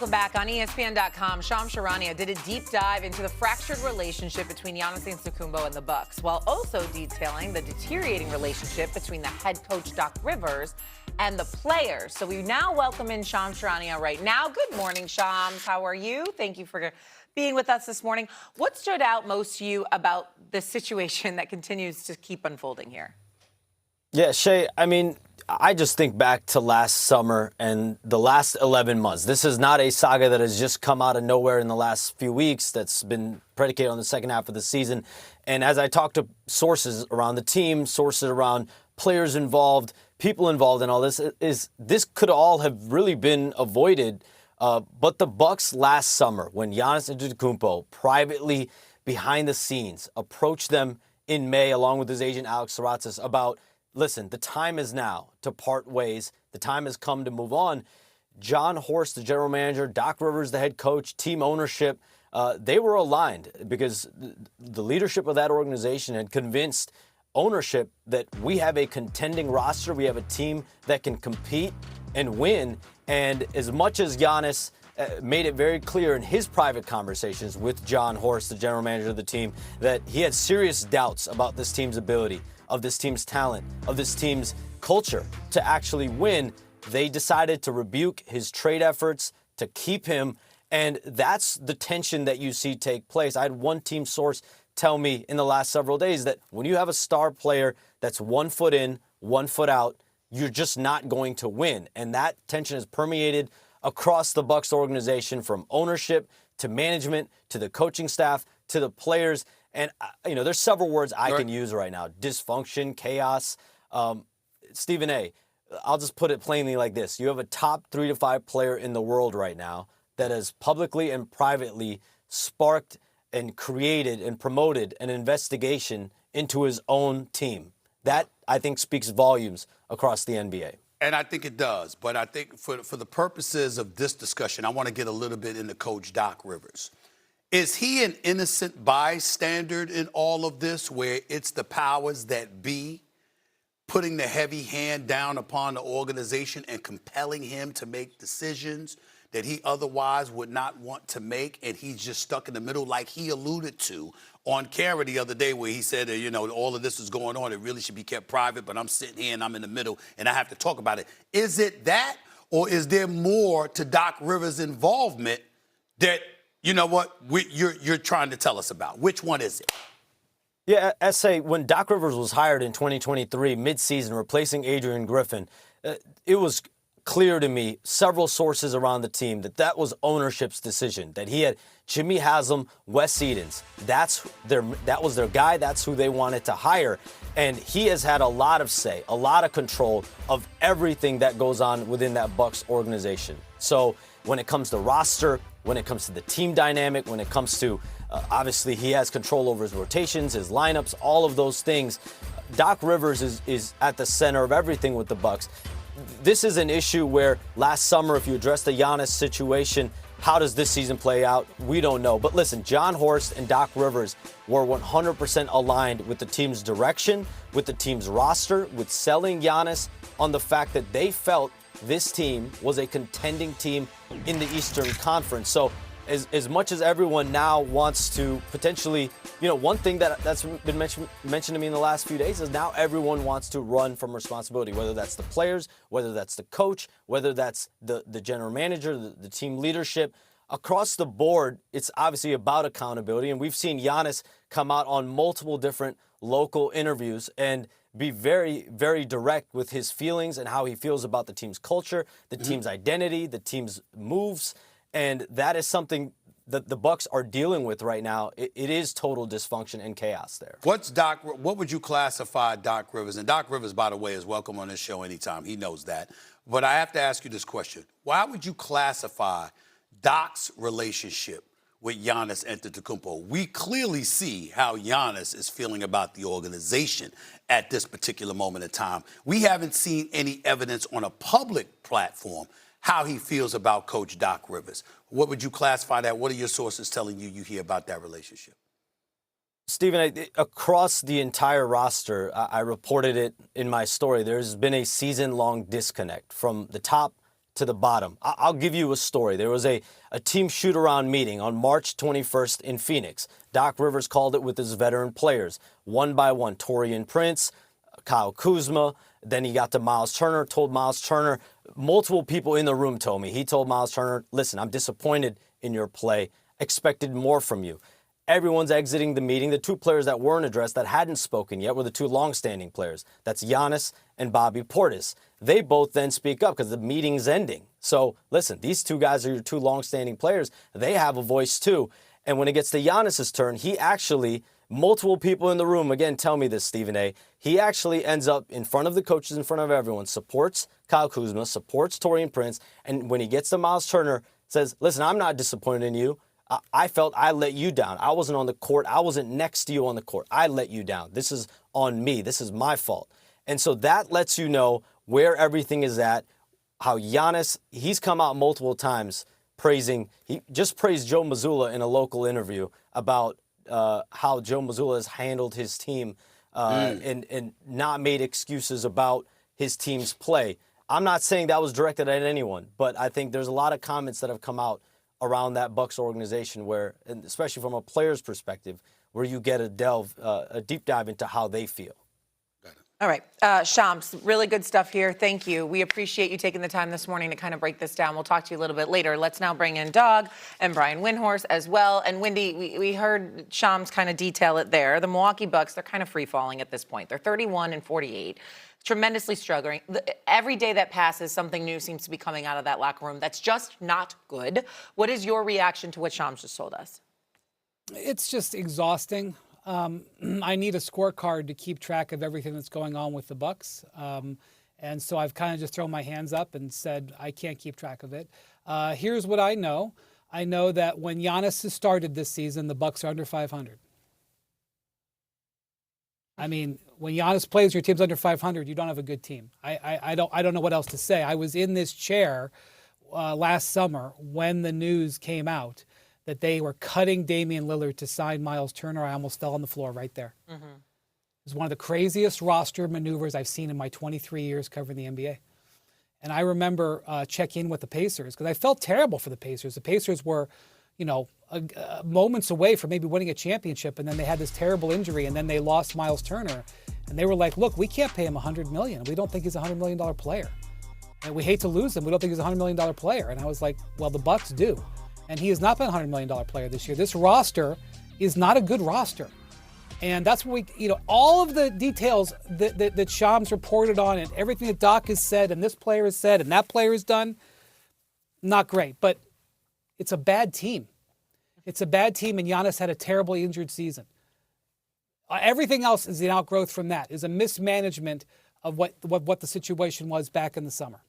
Welcome back on ESPN.com. Shams Charania did a deep dive into the fractured relationship between Giannis Antetokounmpo and the Bucks, while also detailing the deteriorating relationship between the head coach Doc Rivers and the players. So we now welcome in Shams Charania right now. Good morning, Shams. How are you? Thank you for being with us this morning. What stood out most to you about the situation that continues to keep unfolding here? Yeah, Shay, I just think back to last summer and the last 11 months. This is not a saga that has just come out of nowhere in the last few weeks that's been predicated on the second half of the season. And as I talk to sources around the team, sources around players involved, people involved in all this, this could all have really been avoided. But the Bucks last summer, when Giannis Antetokounmpo privately, behind the scenes, approached them in May along with his agent Alex Saratsas about, listen, the time is now to part ways. The time has come to move on. John Horst, the general manager, Doc Rivers, the head coach, team ownership, they were aligned because the leadership of that organization had convinced ownership that we have a contending roster. We have a team that can compete and win. And as much as Giannis made it very clear in his private conversations with John Horst, the general manager of the team, that he had serious doubts about this team's ability, of this team's talent, of this team's culture to actually win, they decided to rebuke his trade efforts, to keep him, and that's the tension that you see take place. I had one team source tell me in the last several days that when you have a star player that's 1 foot in, 1 foot out, you're just not going to win. And that tension is permeated across the Bucks organization, from ownership to management to the coaching staff to the players. And, there's several words I can use right now: dysfunction, chaos. Stephen A., I'll just put it plainly like this. You have a top 3 to 5 player in the world right now that has publicly and privately sparked and created and promoted an investigation into his own team. That, I think, speaks volumes across the NBA. And I think it does. But I think for the purposes of this discussion, I want to get a little bit into Coach Doc Rivers. Is he an innocent bystander in all of this, where it's the powers that be putting the heavy hand down upon the organization and compelling him to make decisions that he otherwise would not want to make, and he's just stuck in the middle, like he alluded to on camera the other day, where he said, all of this is going on, it really should be kept private, but I'm sitting here and I'm in the middle and I have to talk about it. Is it that, or is there more to Doc Rivers' involvement that, you're trying to tell us about? Which one is it? Yeah, S.A., when Doc Rivers was hired in 2023, midseason, replacing Adrian Griffin, it was clear to me, several sources around the team, that was ownership's decision, that he had Jimmy Haslam, Wes Edens. That was their guy. That's who they wanted to hire. And he has had a lot of say, a lot of control of everything that goes on within that Bucks organization. So when it comes to roster, when it comes to the team dynamic, when it comes to, obviously, he has control over his rotations, his lineups, all of those things. Doc Rivers is at the center of everything with the Bucks. This is an issue where last summer, if you address the Giannis situation, how does this season play out? We don't know. But listen, John Horst and Doc Rivers were 100% aligned with the team's direction, with the team's roster, with selling Giannis, on the fact that they felt this team was a contending team in the Eastern Conference. So as much as everyone now wants to potentially, one thing that's been mentioned to me in the last few days is now everyone wants to run from responsibility, whether that's the players, whether that's the coach, whether that's the general manager, the team leadership. Across the board, it's obviously about accountability. And we've seen Giannis come out on multiple different local interviews and be very, very direct with his feelings and how he feels about the team's culture, the team's identity, the team's moves. And that is something that the Bucks are dealing with right now. It is total dysfunction and chaos there. What would you classify Doc Rivers? And Doc Rivers, by the way, is welcome on this show anytime. He knows that. But I have to ask you this question. Why would you classify Doc's relationship with Giannis Antetokounmpo? We clearly see how Giannis is feeling about the organization at this particular moment in time. We haven't seen any evidence on a public platform how he feels about Coach Doc Rivers. What would you classify that? What are your sources telling you hear about that relationship? Stephen, across the entire roster, I reported it in my story, there's been a season-long disconnect from the top to the bottom. I'll give you a story. There was a team shoot-around meeting on March 21st in Phoenix. Doc Rivers called it with his veteran players, one by one. Taurean Prince, Kyle Kuzma. Then he got to Miles Turner, told Miles Turner. Multiple people in the room told me. He told Miles Turner, listen, I'm disappointed in your play. Expected more from you. Everyone's exiting the meeting. The two players that weren't addressed, that hadn't spoken yet, were the two long-standing players. That's Giannis and Bobby Portis. They both then speak up because the meeting's ending. So, listen, these two guys are your two long-standing players. They have a voice, too. And when it gets to Giannis's turn, he actually, multiple people in the room, again, tell me this, Stephen A., he actually ends up in front of the coaches, in front of everyone, supports Kyle Kuzma, supports Taurean Prince, and when he gets to Miles Turner, says, listen, I'm not disappointed in you. I felt I let you down. I wasn't on the court. I wasn't next to you on the court. I let you down. This is on me. This is my fault. And so that lets you know where everything is at, how Giannis, he's come out multiple times he just praised Joe Mazzulla in a local interview about how Joe Mazzulla has handled his team and not made excuses about his team's play. I'm not saying that was directed at anyone, but I think there's a lot of comments that have come out around that Bucks organization where, and especially from a player's perspective, where you get a deep dive into how they feel. All right. Shams, really good stuff here. Thank you. We appreciate you taking the time this morning to kind of break this down. We'll talk to you a little bit later. Let's now bring in Doug and Brian Windhorst as well. And Wendy, we heard Shams kind of detail it there. The Milwaukee Bucks, they're kind of free-falling at this point. They're 31-48. Tremendously struggling. Every day that passes, something new seems to be coming out of that locker room. That's just not good. What is your reaction to what Shams just told us? It's just exhausting. I need a scorecard to keep track of everything that's going on with the Bucks. And so I've kind of just thrown my hands up and said, I can't keep track of it. Here's what I know. I know that when Giannis has started this season, the Bucks are under 500. I mean, when Giannis plays, your team's under 500. You don't have a good team. I don't know what else to say. I was in this chair last summer when the news came out that they were cutting Damian Lillard to sign Miles Turner. I almost fell on the floor right there. Mm-hmm. It was one of the craziest roster maneuvers I've seen in my 23 years covering the NBA. And I remember checking in with the Pacers because I felt terrible for the Pacers. The Pacers were, moments away from maybe winning a championship, and then they had this terrible injury, and then they lost Miles Turner. And they were like, look, we can't pay him $100 million. We don't think he's a $100 million player. And we hate to lose him. We don't think he's a $100 million player. And I was like, well, the Bucks do. And he has not been a $100 million player this year. This roster is not a good roster. And that's what all of the details that Shams reported on and everything that Doc has said and this player has said and that player has done, not great. But it's a bad team. It's a bad team, and Giannis had a terribly injured season. Everything else is the outgrowth from that, is a mismanagement of what the situation was back in the summer.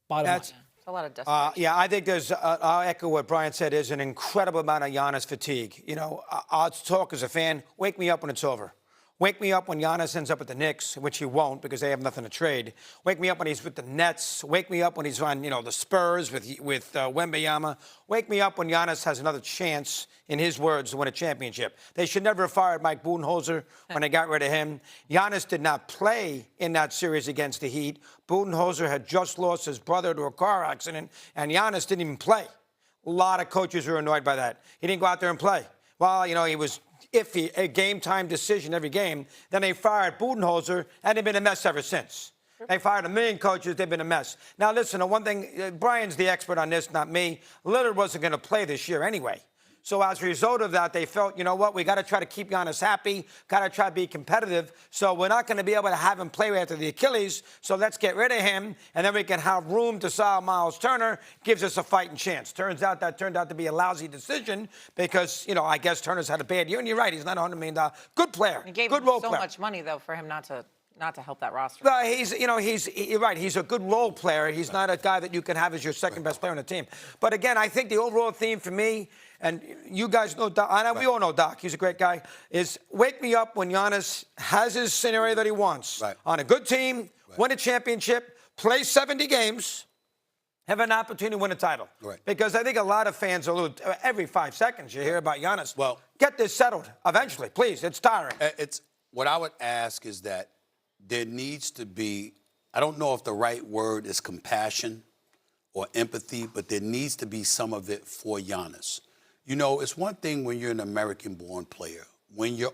Bottom line. A lot of desperation. Yeah, I think I'll echo what Brian said, there's an incredible amount of Giannis fatigue. I'll talk as a fan, wake me up when it's over. Wake me up when Giannis ends up with the Knicks, which he won't because they have nothing to trade. Wake me up when he's with the Nets. Wake me up when he's on, the Spurs with Wembanyama. Wake me up when Giannis has another chance, in his words, to win a championship. They should never have fired Mike Budenholzer when they got rid of him. Giannis did not play in that series against the Heat. Budenholzer had just lost his brother to a car accident, and Giannis didn't even play. A lot of coaches were annoyed by that. He didn't go out there and play. Well, he was iffy, a game-time decision every game. Then they fired Budenholzer, and they've been a mess ever since. They fired a million coaches. They've been a mess. Now, listen, one thing, Brian's the expert on this, not me. Lillard wasn't going to play this year anyway. So as a result of that, they felt, you know what, we got to try to keep Giannis happy, got to try to be competitive. So we're not going to be able to have him play after the Achilles, so let's get rid of him, and then we can have room to sell Miles Turner, gives us a fighting chance. Turns out that turned out to be a lousy decision because, I guess Turner's had a bad year, and you're right, he's not a $100 million. Good player, He gave good him role so player. much money, though, for him not to help that roster. Well, you're right. He's a good role player. He's not a guy that you can have as your second best player on the team. But again, I think the overall theme for me, and you guys know Doc, we all know Doc, he's a great guy, is wake me up when Giannis has his scenario that he wants. Right. On a good team, win a championship, play 70 games, have an opportunity to win a title. Right. Because I think a lot of fans are every 5 seconds you hear about Giannis. Well, get this settled eventually, please. It's tiring. What I would ask is that there needs to be, I don't know if the right word is compassion or empathy, but there needs to be some of it for Giannis. You know, it's one thing when you're an American-born player. When you're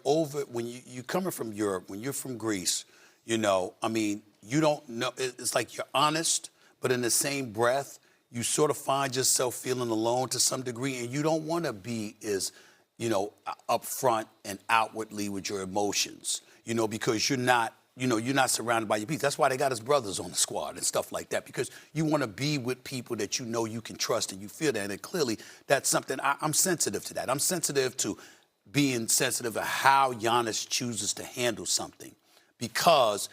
coming from Europe, when you're from Greece, you know, I mean, you don't know. It's like you're honest, but in the same breath, you sort of find yourself feeling alone to some degree, and you don't want to be as, you know, upfront and outwardly with your emotions, you know, because you're not surrounded by your people. That's why they got his brothers on the squad and stuff like that, because you want to be with people that you know you can trust and you feel that. And clearly, that's something I'm sensitive to that. I'm sensitive to being sensitive to how Giannis chooses to handle something, because